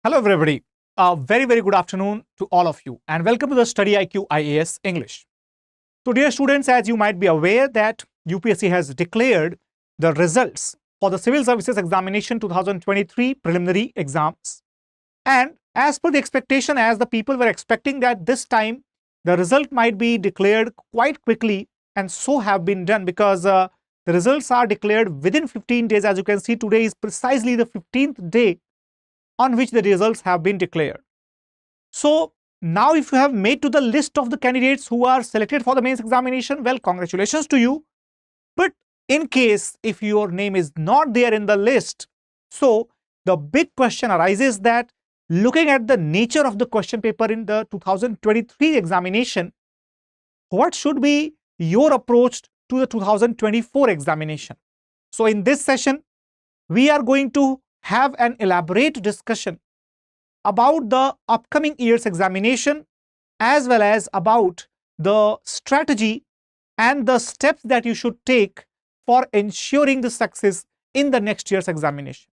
Hello everybody, a very good afternoon to all of you and welcome to the StudyIQ IAS English. So dear students, as you might be aware that UPSC has declared the results for the Civil Services Examination 2023 preliminary exams, and as per the expectation, as the people were expecting that this time the result might be declared quite quickly, and so have been done because the results are declared within 15 days. As you can see, today is precisely the 15th day on which the results have been declared. So now if you have made to the list of the candidates who are selected for the mains examination, well, congratulations to you. But in case if your name is not there in the list, so the big question arises that looking at the nature of the question paper in the 2023 examination, what should be your approach to the 2024 examination? So in this session, we are going to have an elaborate discussion about the upcoming year's examination as well as about the strategy and the steps that you should take for ensuring the success in the next year's examination.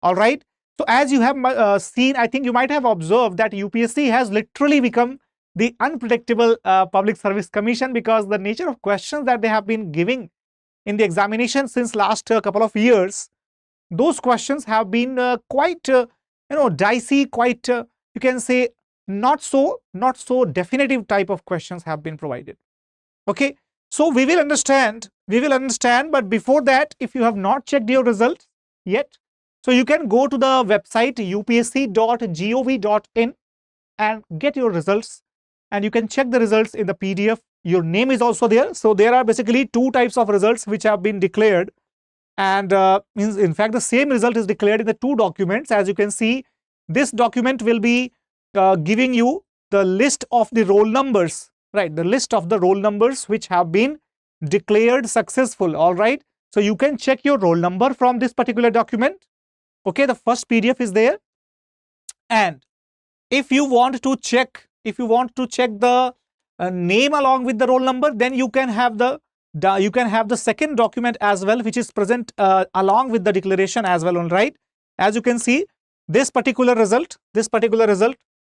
Alright, so as you have seen, I think you might have observed that UPSC has literally become the unpredictable public service commission, because the nature of questions that they have been giving in the examination since last couple of years, those questions have been quite dicey, quite you can say not so definitive type of questions have been provided. Okay, so we will understand, but before that, if you have not checked your results yet, so you can go to the website upsc.gov.in and get your results, and you can check the results in the PDF. Your name is also there. So there are basically two types of results which have been declared, and in fact the same result is declared in the two documents. As you can see, this document will be giving you the list of the roll numbers, right? The list of the roll numbers which have been declared successful. All right, so you can check your roll number from this particular document. Okay, the first PDF is there, and if you want to check the name along with the roll number, then you can have the second document as well, which is present along with the declaration as well. All right, as you can see, this particular result,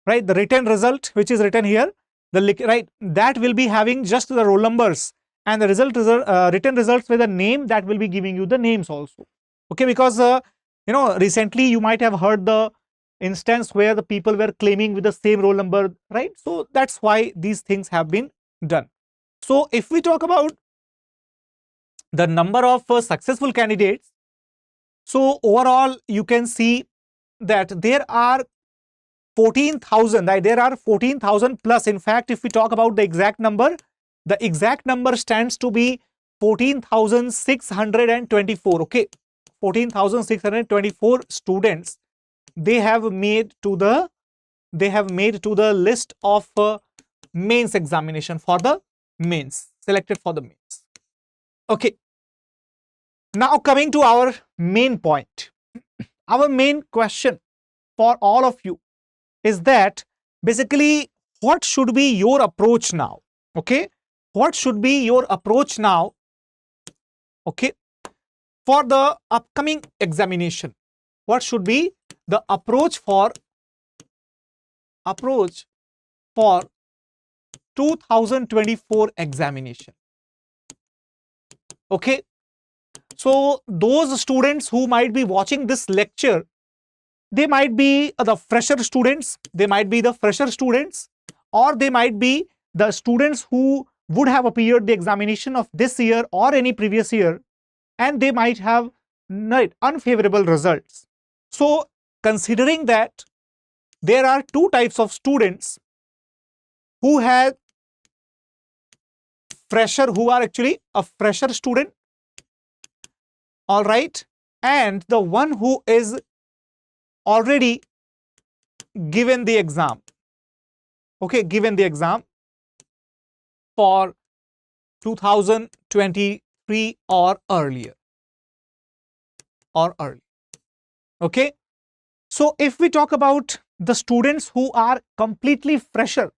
right, the written result which is written here, right, that will be having just the roll numbers, and the written results with the name, that will be giving you the names also. Okay, because recently you might have heard the instance where the people were claiming with the same roll number, right? So that's why these things have been done. So if we talk about the number of successful candidates, so overall you can see that there are 14,000, right? There are 14,000 plus. In fact, if we talk about the exact number stands to be 14,624. okay, 14,624 students they have made to the list of mains examination for the mains, selected for the mains. Okay, now coming to our main point, our main question for all of you is that basically what should be your approach now? Okay, what should be your approach now, okay, for the upcoming examination? What should be the approach for 2024 examination? Okay, so those students who might be watching this lecture, they might be the fresher students, or they might be the students who would have appeared the examination of this year or any previous year, and they might have unfavorable results. So considering that there are two types of students who have who are actually a fresher student, all right, and the one who is already given the exam, okay, given the exam for 2023 or earlier. Okay, so if we talk about the students who are completely fresher,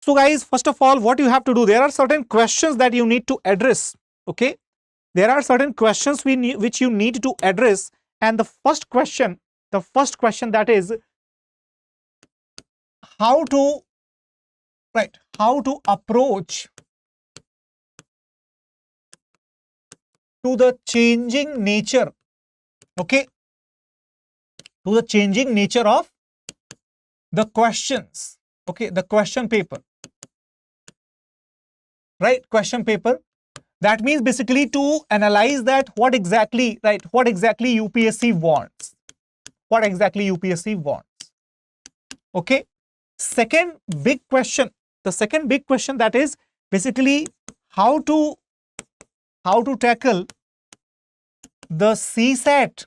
so guys, first of all, what you have to do, there are certain questions that you need to address. Okay, there are certain questions which you need to address, and the first question the first question, that is how to approach to the changing nature, okay, to the changing nature of the questions, okay, the question paper, right, question paper. That means basically to analyze that what exactly UPSC wants, okay. Second big question, the second big question, that is basically how to tackle the CSAT.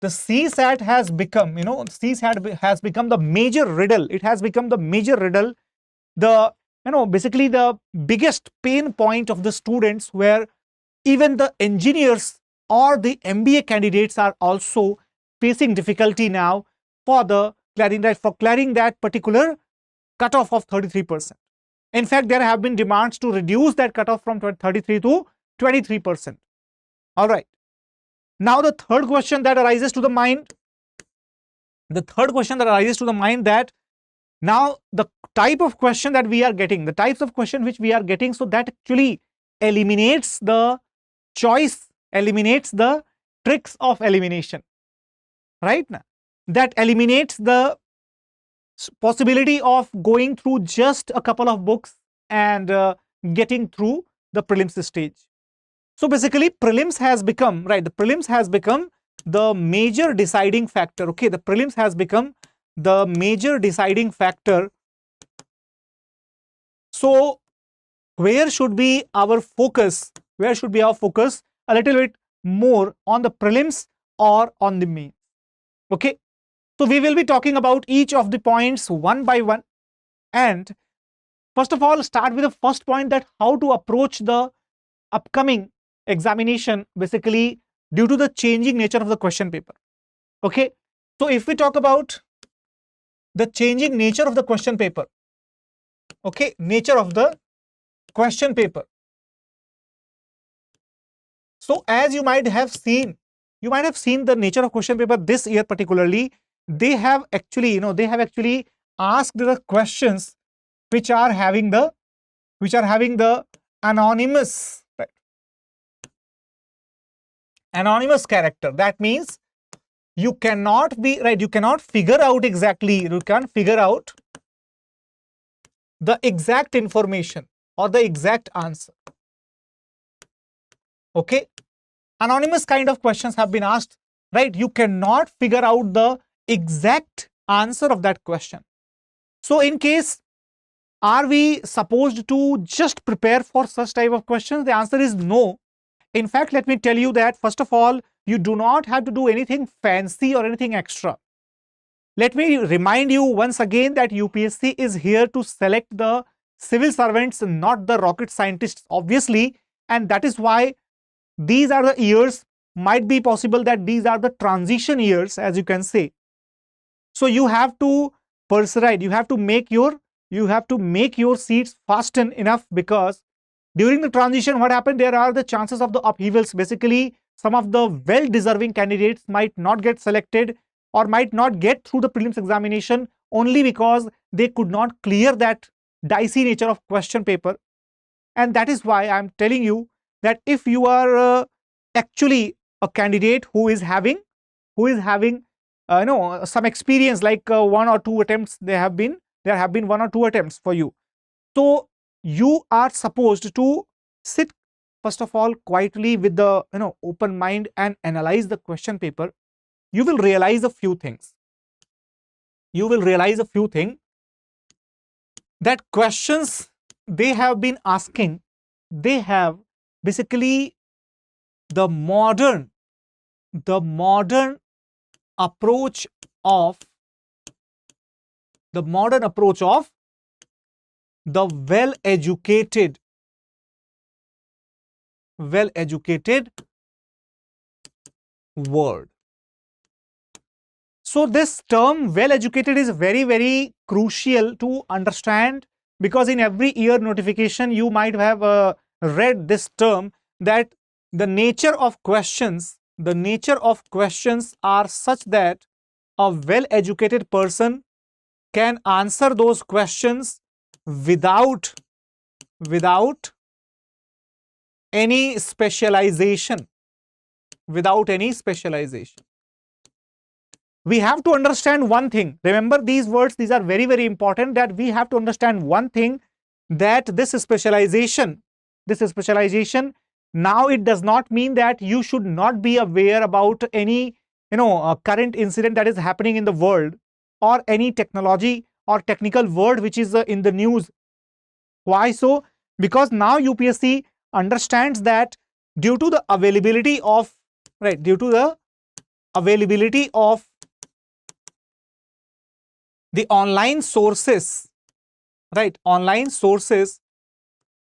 The CSAT has become, CSAT has become the major riddle. It has become the major riddle, the basically the biggest pain point of the students, where even the engineers or the MBA candidates are also facing difficulty now for clearing that particular cutoff of 33%. In fact, there have been demands to reduce that cutoff from 33 to 23%. All right. Now the third question that arises to the mind, that now the type of question that we are getting, the types of question which we are getting, so that actually eliminates the choice, eliminates the tricks of elimination, right? That eliminates the possibility of going through just a couple of books and getting through the prelims stage. So basically prelims has become, right, the prelims has become the major deciding factor, okay, the prelims has become the major deciding factor. So where should be our focus? Where should be our focus? A little bit more on the prelims or on the mains, okay. So we will be talking about each of the points one by one, and first of all start with the first point, that how to approach the upcoming examination, basically due to the changing nature of the question paper, okay. So if we talk about the changing nature of the question paper, okay, nature of the question paper. So as you might have seen the nature of question paper this year particularly. They have actually, asked the questions which are having the anonymous, right, anonymous character. That means you cannot be, right, you cannot figure out exactly, you can't figure out the exact information or the exact answer, okay. Anonymous kind of questions have been asked, right? You cannot figure out the exact answer of that question. So in case, are we supposed to just prepare for such type of questions? The answer is no. In fact, let me tell you that first of all, you do not have to do anything fancy or anything extra. Let me remind you once again that UPSC is here to select the civil servants, not the rocket scientists, obviously, and that is why these are the years, might be possible that these are the transition years, as you can say. So you have to persevere, you have to make your seats fasten enough, because during the transition, what happened, there are the chances of the upheavals. Basically, some of the well-deserving candidates might not get selected or might not get through the prelims examination only because they could not clear that dicey nature of question paper. And that is why I am telling you that if you are actually a candidate who is having some experience, like one or two attempts, there have been one or two attempts for you, so you are supposed to sit first of all quietly with the open mind and analyze the question paper. You will realize a few things. That questions they have been asking, they have basically the modern approach of the well-educated world. So this term well-educated is very, very crucial to understand, because in every year notification you might have read this term, that the nature of questions the nature of questions are such that a well-educated person can answer those questions without any specialization. Without any specialization. We have to understand one thing. Remember these words, these are very, very important, that we have to understand one thing, that this specialization, now it does not mean that you should not be aware about any, current incident that is happening in the world, or any technology or technical word which is in the news. Why so? Because now UPSC understands that due to the availability of, due to the availability of the online sources, online sources,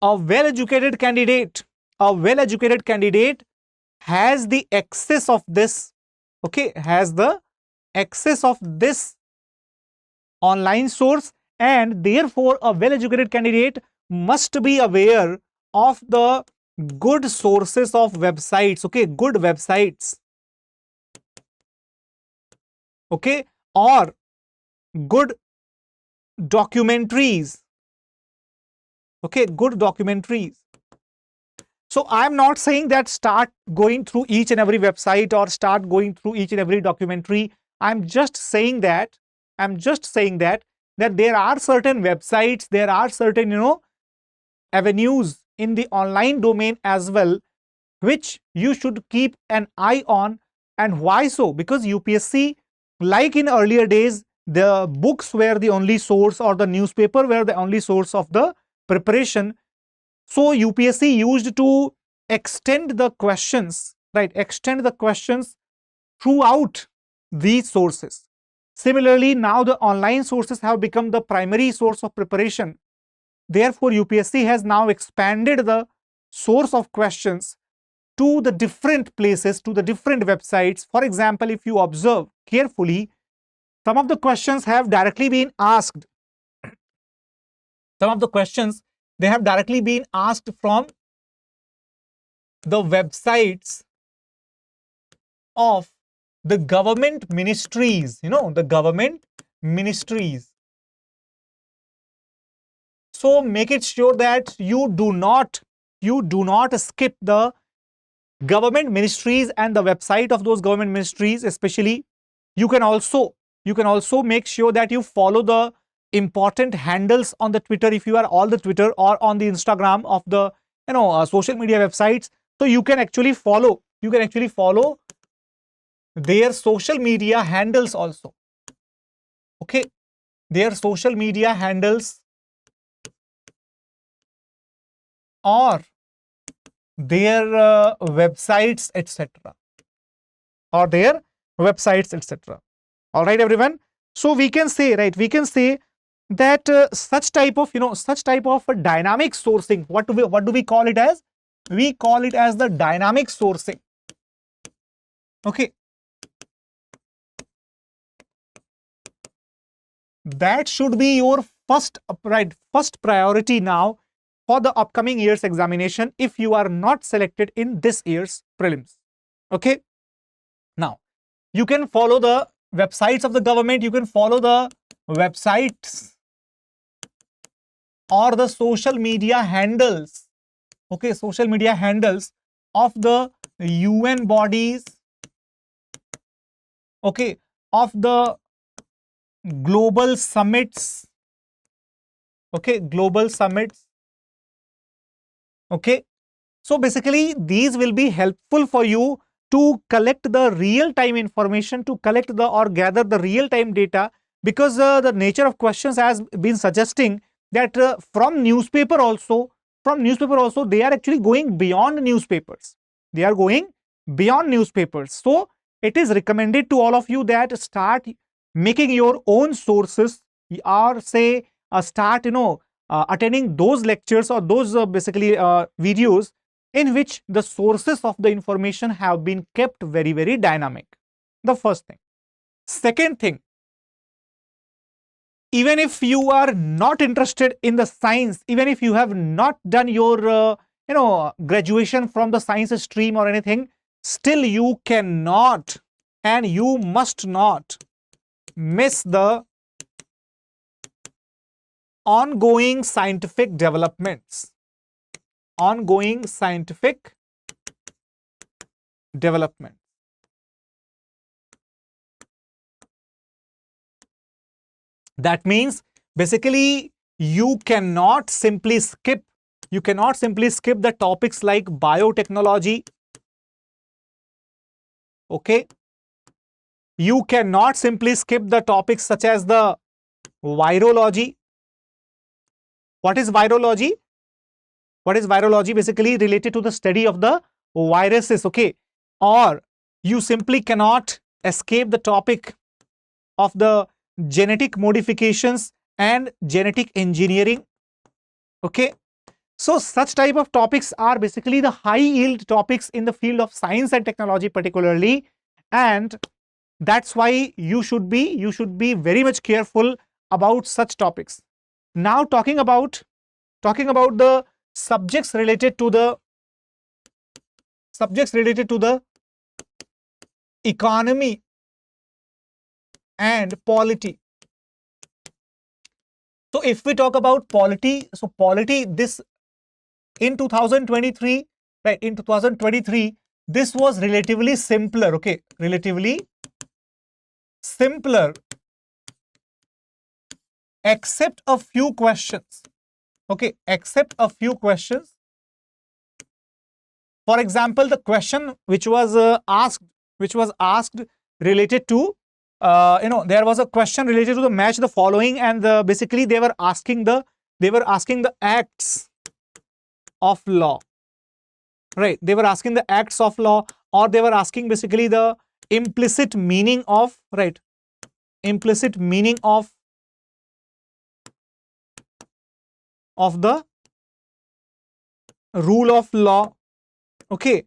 a well-educated candidate has the access of this, has the access of this online source, and therefore a well-educated candidate must be aware of the good sources of websites, good websites, or good documentaries, good documentaries. So I'm not saying that start going through each and every website or start going through each and every documentary. I'm just saying that there are certain websites, there are certain, avenues in the online domain as well, which you should keep an eye on. And why so? Because UPSC, like in earlier days, the books were the only source, or the newspaper were the only source of the preparation. So UPSC used to extend the questions, throughout these sources. Similarly, now the online sources have become the primary source of preparation. Therefore, UPSC has now expanded the source of questions to the different places, to the different websites. For example, if you observe carefully, some of the questions have directly been asked. Some of the questions, they have directly been asked from the websites of the government ministries, the government ministries. So make it sure that you do not skip the government ministries and the website of those government ministries. Especially, you can also make sure that you follow the important handles on the Twitter, if you are on the Twitter or on the Instagram of the social media websites. So you can actually follow their social media handles also. Their social media handles or their websites, etc. All right, everyone. So we can say, that such type of a dynamic sourcing, what do we call it as? We call it as the dynamic sourcing. That should be your first priority now for the upcoming year's examination, if you are not selected in this year's prelims. Now, you can follow the websites of the government, you can follow the websites or the social media handles, social media handles of the UN bodies, of the global summits, global summits. So basically, these will be helpful for you to collect the real-time information, to collect or gather the real-time data, because the nature of questions has been suggesting that from newspaper also, they are actually going beyond newspapers. So it is recommended to all of you that start making your own sources, or say start attending those lectures or those videos in which the sources of the information have been kept very, very dynamic. The first thing. Second thing, even if you are not interested in the science, even if you have not done your graduation from the science stream or anything, still you cannot and you must not miss the ongoing scientific developments. Ongoing scientific development. That means basically you cannot simply skip the topics like biotechnology. Okay, you cannot simply skip the topics such as the virology. What is virology? What is virology? Basically related to the study of the viruses. Okay, or you simply cannot escape the topic of the genetic modifications and genetic engineering. Okay, so such type of topics are basically the high yield topics in the field of science and technology particularly, and that's why you should be very much careful about such topics. Now talking about the subjects related to the economy and polity. So if we talk about polity, so polity, this in 2023, right, in 2023 this was relatively simpler. Okay, relatively simpler except a few questions. Okay, except a few questions. For example, the question which was asked related to there was a question related to the match the following, and basically they were asking the acts of law, right? They were asking the acts of law, or they were asking basically the implicit meaning of, right, implicit meaning of the rule of law. Okay,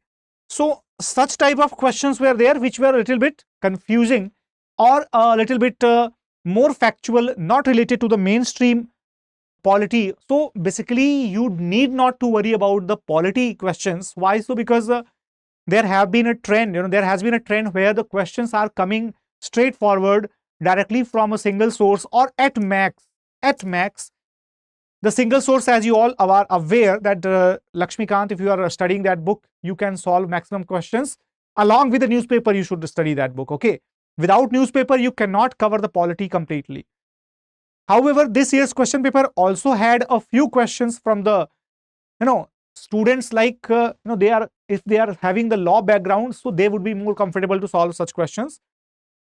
so such type of questions were there which were a little bit confusing or a little bit more factual, not related to the mainstream polity. So basically you need not to worry about the polity questions. Why so? Because there have been a trend, there has been a trend where the questions are coming straightforward directly from a single source, or at max the single source, as you all are aware that Lakshmikant, if you are studying that book, you can solve maximum questions. Along with the newspaper, you should study that book. Okay, without newspaper you cannot cover the polity completely. However, this year's question paper also had a few questions from the students, like if they are having the law background, so they would be more comfortable to solve such questions.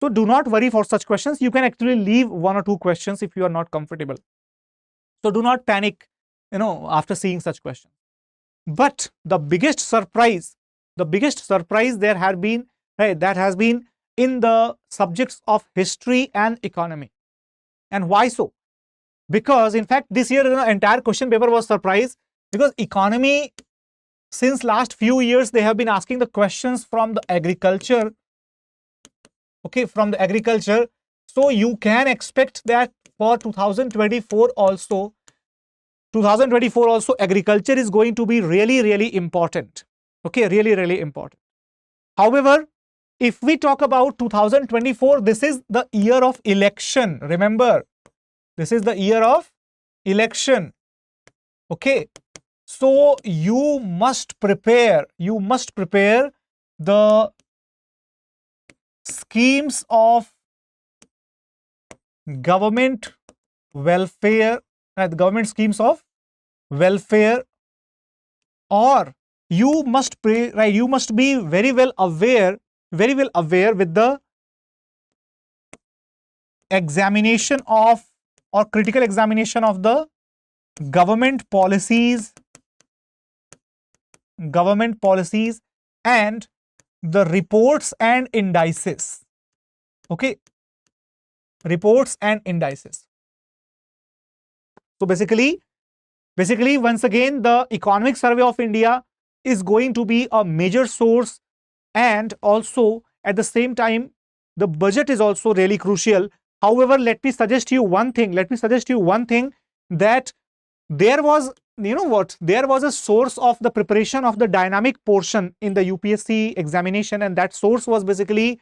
So do not worry for such questions. You can actually leave one or two questions if you are not comfortable. So do not panic, after seeing such questions. But the biggest surprise there had been, right, that has been in the subjects of history and economy. And why so? Because in fact this year entire question paper was surprise, because economy, since last few years they have been asking the questions from the agriculture. Okay, from the agriculture. So you can expect that for 2024 also agriculture is going to be really important. Okay, really important. However, if we talk about 2024, this is the year of election. Remember, this is the year of election. Okay, so you must prepare the schemes of government welfare, the government schemes of welfare, or you must be very well aware with the examination of, or critical examination of, the government policies and the reports and indices. Okay, reports and indices. So basically once again the Economic Survey of India is going to be a major source, and also at the same time the budget is also really crucial. However, let me suggest you one thing, that there was you know what, there was a source of the preparation of the dynamic portion in the UPSC examination, and that source was basically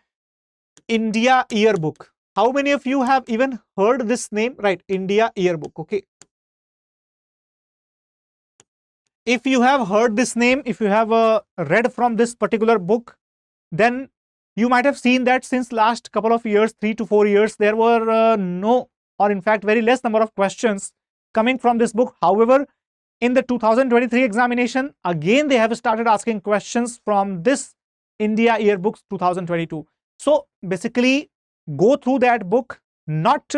India Yearbook. How many of you have even heard this name? Right, India Yearbook. Okay. If you have heard this name, if you have read from this particular book, then you might have seen that since last couple of years, 3 to 4 years, there were no, or in fact very less number of questions coming from this book. However, in the 2023 examination, again they have started asking questions from this India Yearbooks 2022. So basically, go through that book, not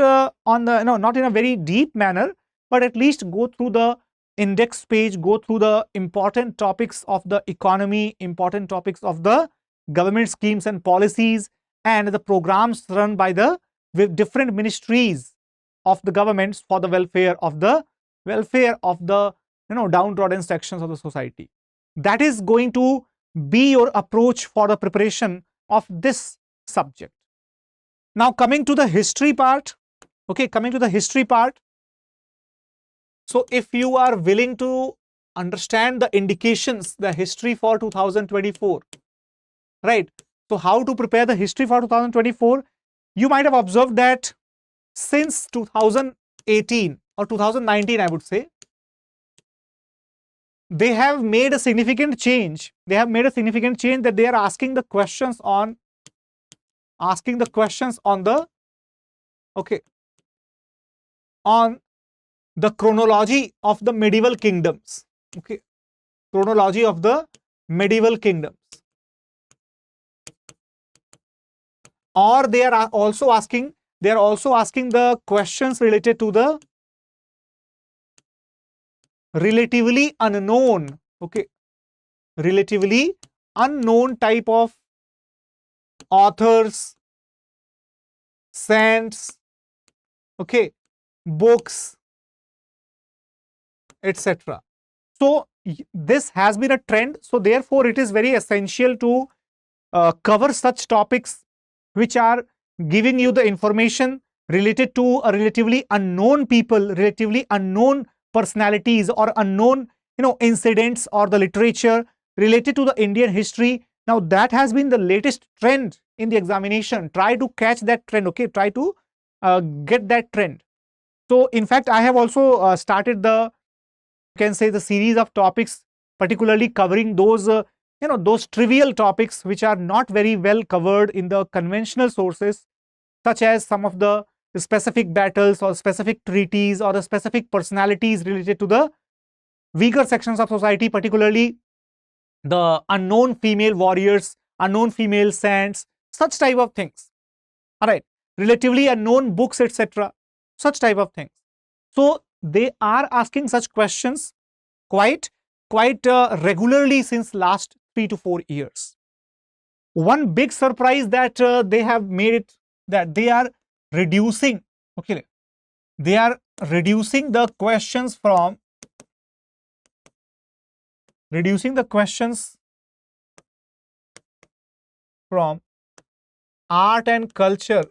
on the not in a very deep manner, but at least go through the index page, go through the important topics of the economy, important topics of the government schemes and policies, and the programs run by the different ministries of the governments for the welfare of the downtrodden sections of the society. That is going to be your approach for the preparation of this subject. Now coming to the history part. Okay, coming to the history part. So if you are willing to understand the indications, the history for 2024, right? So how to prepare the history for 2024? You might have observed that since 2018 or 2019, I would say, they have made a significant change. They have made a significant change that they are asking the questions on the on the chronology of the medieval kingdoms. Okay, chronology of the medieval kingdoms. Or they are also asking the questions related to the relatively unknown, okay, relatively unknown type of authors, saints, okay, books, etc. So this has been a trend. So therefore, it is very essential to cover such topics which are giving you the information related to a relatively unknown people, relatively unknown personalities, or unknown incidents, or the literature related to the Indian history. Now that has been the latest trend in the examination. Try to catch that trend. Okay, try to get that trend. So in fact, I have also started the, you can say, the series of topics, particularly covering those those trivial topics which are not very well covered in the conventional sources, such as some of the specific battles or specific treaties or the specific personalities related to the weaker sections of society, particularly the unknown female warriors, unknown female saints, such type of things. All right, relatively unknown books, etc. Such type of things. So they are asking such questions quite regularly since last 3 to 4 years. One big surprise that they have made it, that they are reducing, okay, they are reducing the questions from art and culture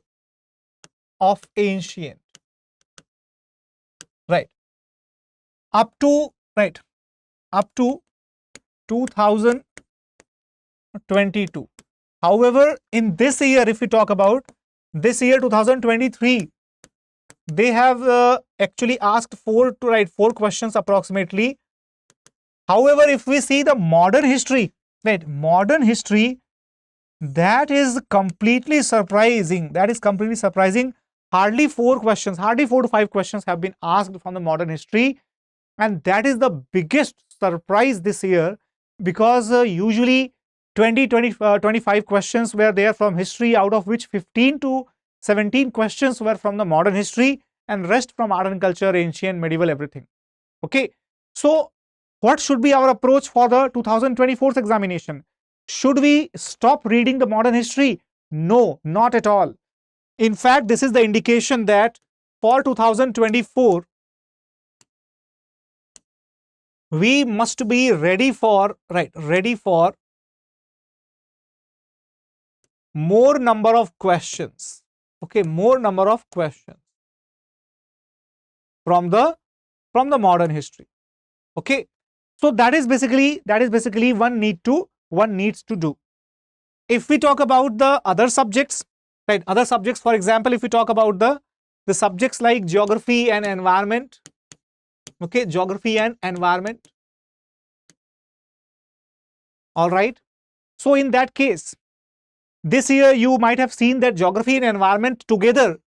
of ancient, right, up to 2022. However, in this year, if we talk about this year 2023, they have actually asked 4 questions approximately. However, if we see the modern history, right, modern history, that is completely surprising. That is completely surprising. Hardly 4 to 5 questions have been asked from the modern history, and that is the biggest surprise this year, because usually 25 questions were there from history, out of which 15 to 17 questions were from the modern history, and rest from art and culture, ancient, medieval, everything. Okay, so what should be our approach for the 2024 examination? Should we stop reading the modern history? No, not at all. In fact, this is the indication that for 2024, we must be ready for more number of questions. Okay, more number of questions from the modern history. Okay, so that is basically one needs to do. If we talk about the other subjects, right, other subjects, for example, if we talk about the subjects like geography and environment, okay, geography and environment, all right. So in that case, this year you might have seen that geography and environment together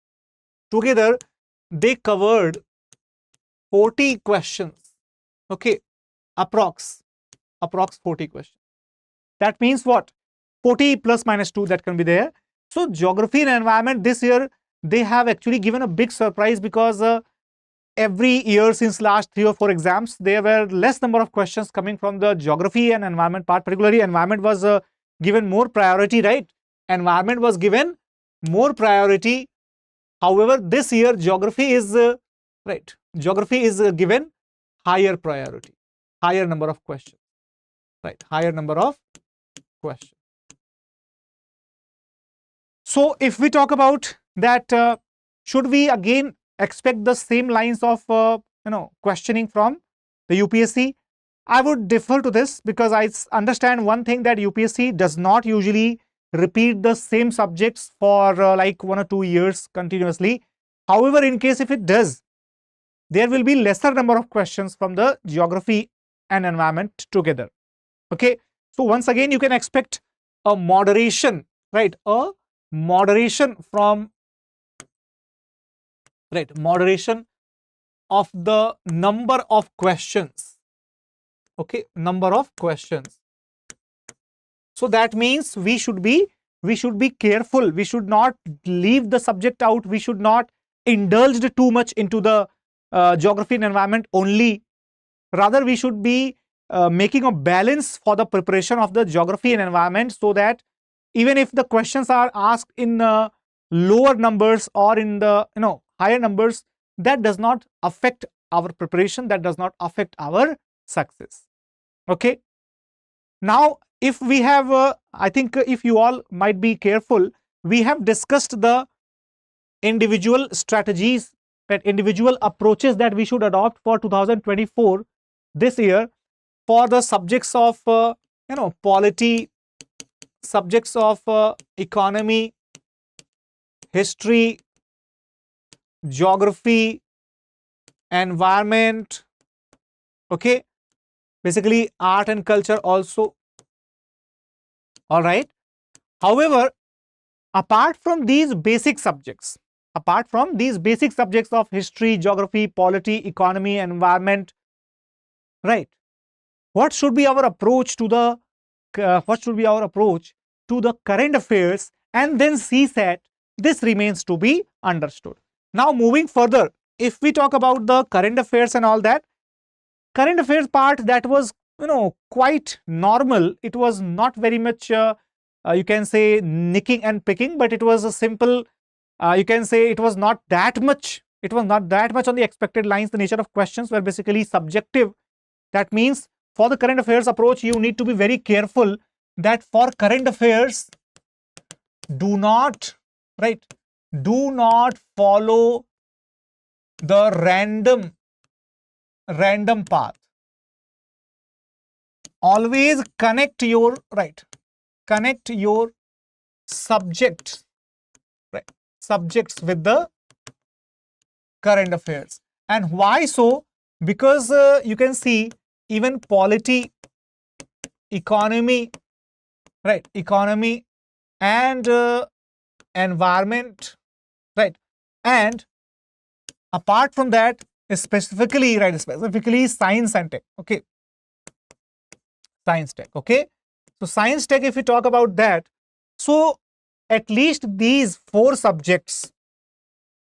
they covered 40 questions, okay, approx 40 questions. That means what? 40 plus minus 2, that can be there. So geography and environment this year, they have actually given a big surprise, because every year since last 3 or 4 exams, there were less number of questions coming from the geography and environment part. Particularly environment was given more priority, right? Environment was given more priority. However, this year geography is right, geography is given higher priority, higher number of questions, right, higher number of questions. So if we talk about that, should we again expect the same lines of questioning from the UPSC? I would defer to this, because I understand one thing, that UPSC does not usually repeat the same subjects for like 1 or 2 years continuously. However, in case if it does, there will be lesser number of questions from the geography and environment together. Okay, so once again you can expect a moderation, right, a moderation from, right, moderation of the number of questions, okay, number of questions. So that means we should be careful. We should not leave the subject out. We should not indulge too much into the geography and environment only. Rather, we should be making a balance for the preparation of the geography and environment, so that even if the questions are asked in lower numbers or in the higher numbers, that does not affect our preparation, that does not affect our success. Okay, now if we have I think if you all might be careful, we have discussed the individual strategies, that individual approaches that we should adopt for 2024 this year, for the subjects of polity, subjects of economy, history, geography, environment, okay, basically art and culture also. All right. However, apart from these basic subjects, of history, geography, polity, economy, environment, right, what should be our approach to the current affairs and then CSAT? This remains to be understood. Now moving further, if we talk about the current affairs and all that, current affairs part, that was quite normal. It was not very much you can say nicking and picking, but it was a simple, you can say it was not that much on the expected lines. The nature of questions were basically subjective. That means for the current affairs approach, you need to be very careful that for current affairs, do not follow the random path. Always connect your subjects, subjects with the current affairs. And why so? Because you can see even polity, economy, and environment, right, and apart from that, specifically science and tech, okay, science tech, okay. So science tech, if we talk about that, so at least these four subjects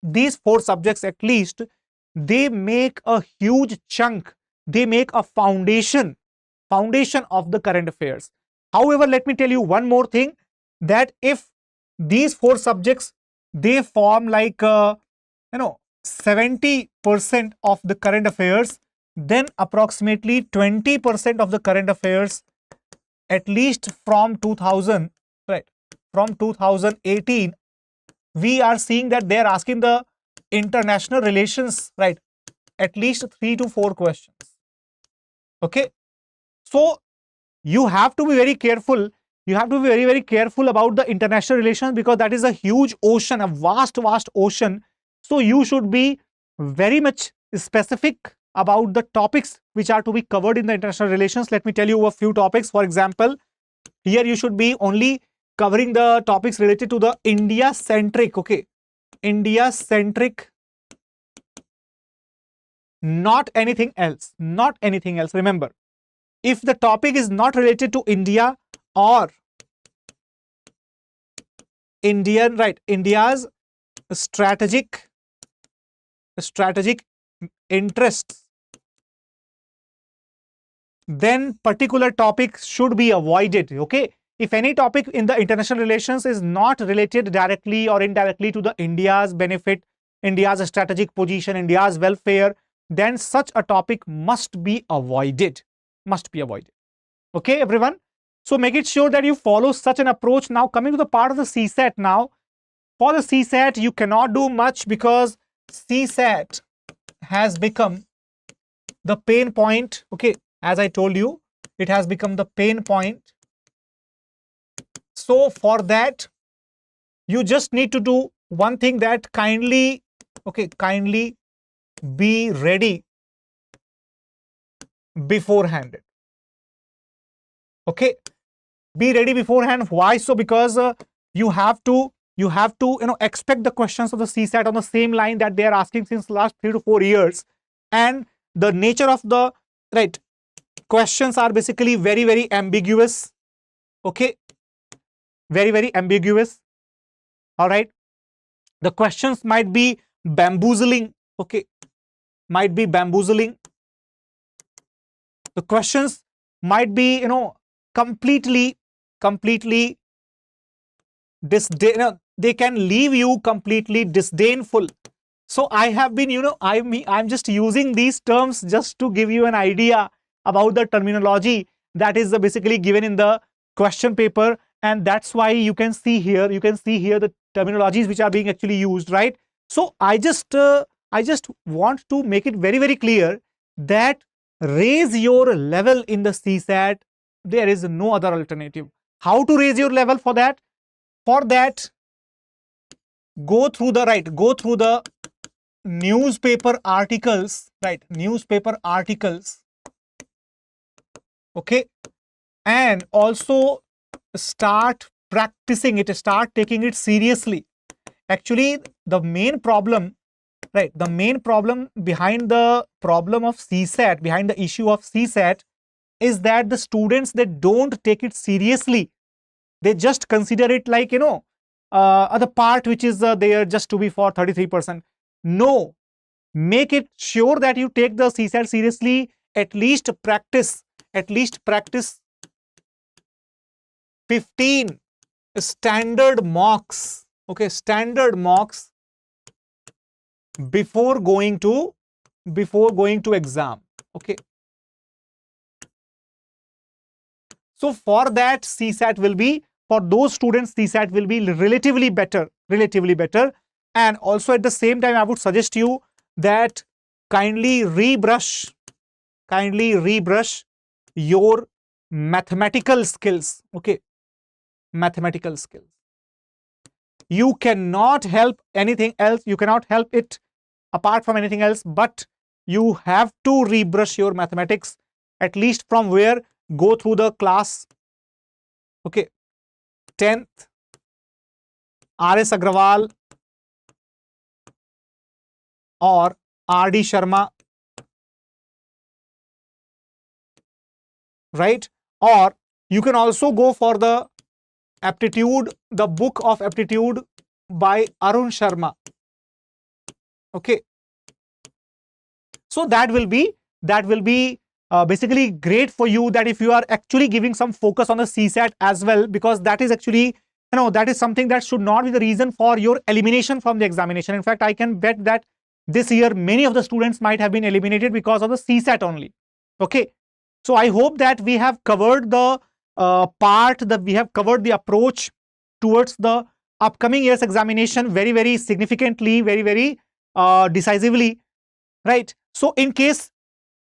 at least, they make a huge chunk, they make a foundation of the current affairs. However, let me tell you one more thing, that if these four subjects, they form like 70% of the current affairs, then approximately 20% of the current affairs, at least from 2018, we are seeing that they are asking the international relations, right, at least 3 to 4 questions. Okay, so you have to be very careful. You have to be very, very careful about the international relations, because that is a huge ocean, a vast, vast ocean. So you should be very much specific about the topics which are to be covered in the international relations. Let me tell you a few topics. For example, here you should be only covering the topics related to the India centric. Okay, India centric, not anything else, not anything else. Remember, if the topic is not related to India or India's strategic interests, then particular topics should be avoided. Okay, if any topic in the international relations is not related directly or indirectly to the India's benefit, India's strategic position, India's welfare, then such a topic must be avoided, okay everyone. So make it sure that you follow such an approach. Now coming to the part of the CSAT. Now for the CSAT you cannot do much, because CSAT has become the pain point. Okay, as I told you, it has become the pain point. So for that you just need to do one thing, that kindly be ready beforehand. Okay, be ready beforehand. Why so? Because you have to expect the questions of the CSAT on the same line that they are asking since last 3 to 4 years, and the nature of the questions are basically very, very ambiguous. Okay, very, very ambiguous. All right, the questions might be bamboozling. Okay, might be bamboozling. The questions might be completely they can leave you completely disdainful. So I have been I'm just using these terms just to give you an idea about the terminology that is basically given in the question paper, and that's why you can see here the terminologies which are being actually used, right? So I just want to make it very, very clear that raise your level in the CSAT. There is no other alternative. How to raise your level for that? For that, go through the newspaper articles, okay, and also start practicing it, start taking it seriously. Actually, the main problem behind the problem of CSAT, behind the issue of CSAT, is that the students, they don't take it seriously. They just consider it like the part which is there just to be for 33%. No, make it sure that you take the CSAT seriously. At least practice 15 standard mocks. Okay, standard mocks before going to exam. Okay, so for that, CSAT will be, for those students, CSAT will be relatively better. And also at the same time, I would suggest you that kindly rebrush your mathematical skills. Okay, mathematical skills. You cannot help anything else. You cannot help it apart from anything else, but you have to rebrush your mathematics, at least from where? Go through the class, okay, 10th, R.S. Agrawal or R.D. Sharma, right? Or you can also go for the aptitude, the book of aptitude by Arun Sharma. Okay, so that will be basically great for you, that if you are actually giving some focus on the CSAT as well, because that is actually that is something that should not be the reason for your elimination from the examination. In fact, I can bet that this year many of the students might have been eliminated because of the CSAT only. Okay, so I hope that we have covered the we have covered the approach towards the upcoming year's examination very, very significantly, very, very decisively, right? So in case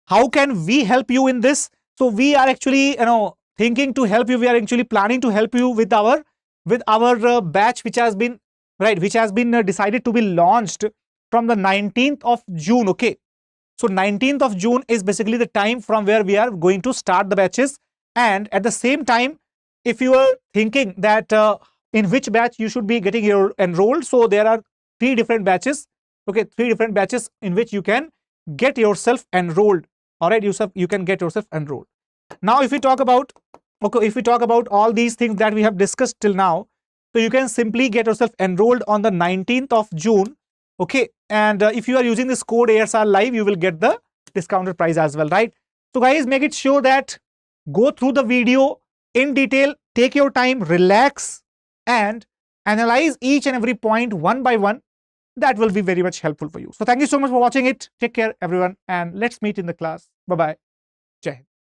how can we help you in this? So we are actually, thinking to help you. We are actually planning to help you with our batch, which has been decided to be launched from the 19th of June. Okay, so 19th of June is basically the time from where we are going to start the batches. And at the same time, if you are thinking that in which batch you should be getting your enrolled, so there are 3 different batches. Okay, 3 different batches in which you can get yourself enrolled. All right, you can get yourself enrolled. Now, if we talk about all these things that we have discussed till now, so you can simply get yourself enrolled on the 19th of June. Okay, and if you are using this code ASR Live, you will get the discounted price as well, right? So guys, make it sure that go through the video in detail, take your time, relax, and analyze each and every point one by one. That will be very much helpful for you. So thank you so much for watching it. Take care, everyone, and let's meet in the class. Bye-bye. Jai Hind.